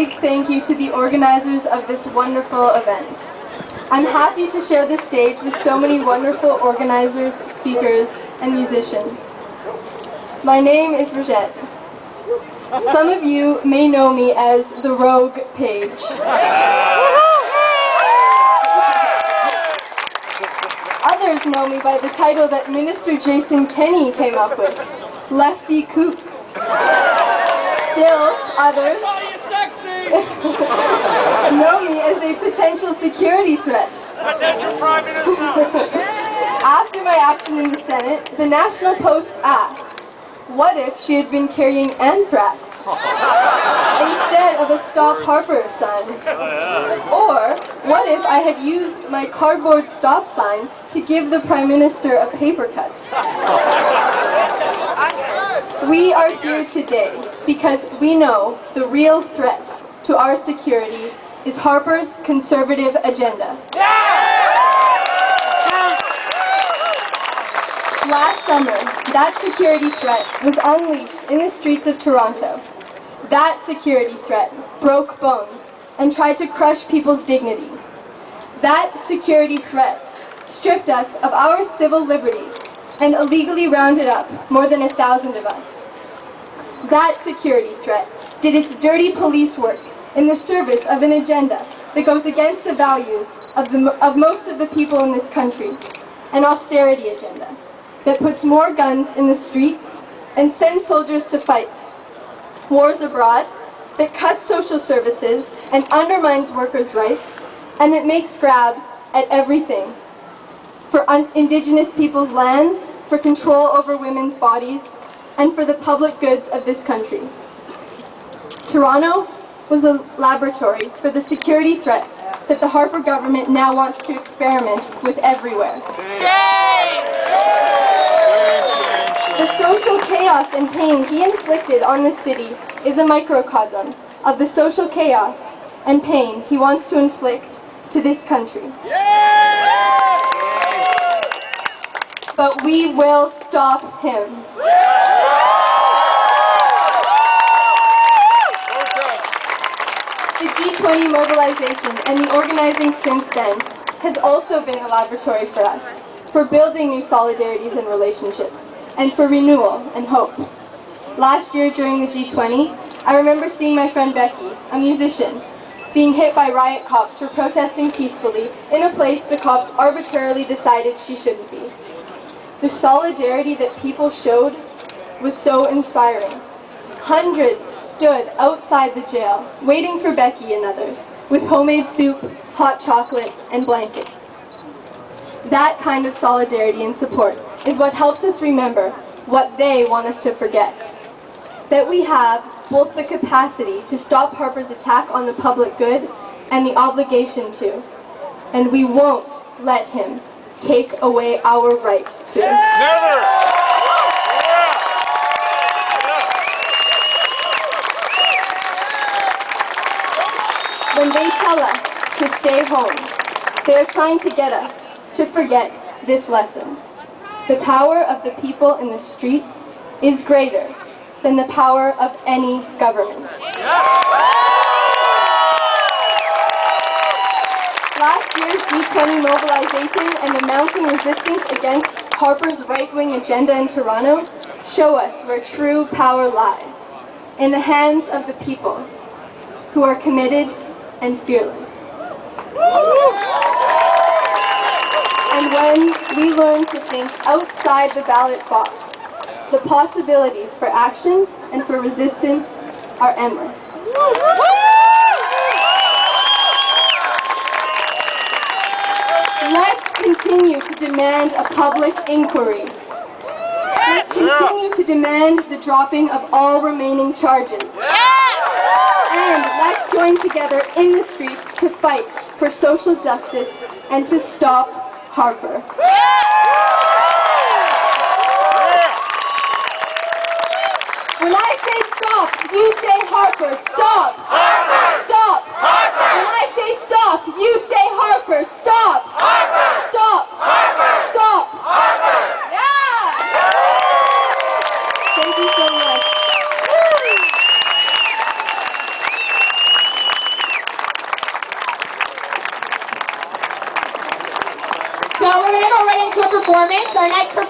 big thank you to the organizers of this wonderful event. I'm happy to share the stage with so many wonderful organizers, speakers, and musicians. My name is Brigette. Some of you may know me as the Rogue Page. Others know me by the title that Minister Jason Kenney came up with, Lefty Kook. Still, others know me as a potential security threat. Potential Prime Minister! After my action in the Senate, the National Post asked, what if she had been carrying anthrax instead of a Stop Harper sign? Or what if I had used my cardboard stop sign to give the Prime Minister a paper cut? We are here today because we know the real threat to our security is Harper's conservative agenda. Last summer, that security threat was unleashed in the streets of Toronto. That security threat broke bones and tried to crush people's dignity. That security threat stripped us of our civil liberties and illegally rounded up more than 1,000 of us. That security threat did its dirty police work in the service of an agenda that goes against the values of most of the people in this country, an austerity agenda that puts more guns in the streets and sends soldiers to fight, wars abroad, that cuts social services and undermines workers' rights, and that makes grabs at everything. For Indigenous people's lands, for control over women's bodies, and for the public goods of this country. Toronto was a laboratory for the security threats that the Harper government now wants to experiment with everywhere. The social chaos and pain he inflicted on this city is a microcosm of the social chaos and pain he wants to inflict to this country. But we will stop him. The G20 mobilization and the organizing since then has also been a laboratory for us, for building new solidarities and relationships, and for renewal and hope. Last year during the G20, I remember seeing my friend Becky, a musician, being hit by riot cops for protesting peacefully in a place the cops arbitrarily decided she shouldn't be. The solidarity that people showed was so inspiring. Hundreds stood outside the jail, waiting for Becky and others, with homemade soup, hot chocolate, and blankets. That kind of solidarity and support is what helps us remember what they want us to forget. That we have both the capacity to stop Harper's attack on the public good and the obligation to. And we won't let him take away our right to. Never! When they tell us to stay home, they are trying to get us to forget this lesson. The power of the people in the streets is greater than the power of any government. Last year's G20 mobilization and the mounting resistance against Harper's right-wing agenda in Toronto show us where true power lies, in the hands of the people who are committed and fearless. And when we learn to think outside the ballot box, the possibilities for action and for resistance are endless. Let's continue to demand a public inquiry. Let's continue to demand the dropping of all remaining charges. And let's join together in the streets to fight for social justice and to stop Harper. When I say stop, you say Harper. Stop! Harper! Stop! Harper! When I say stop, you say Harper. Stop! Harper! Stop! Harper! Stop! Harper! Yeah! Thank you so much. going to go right into a performance. Our next performance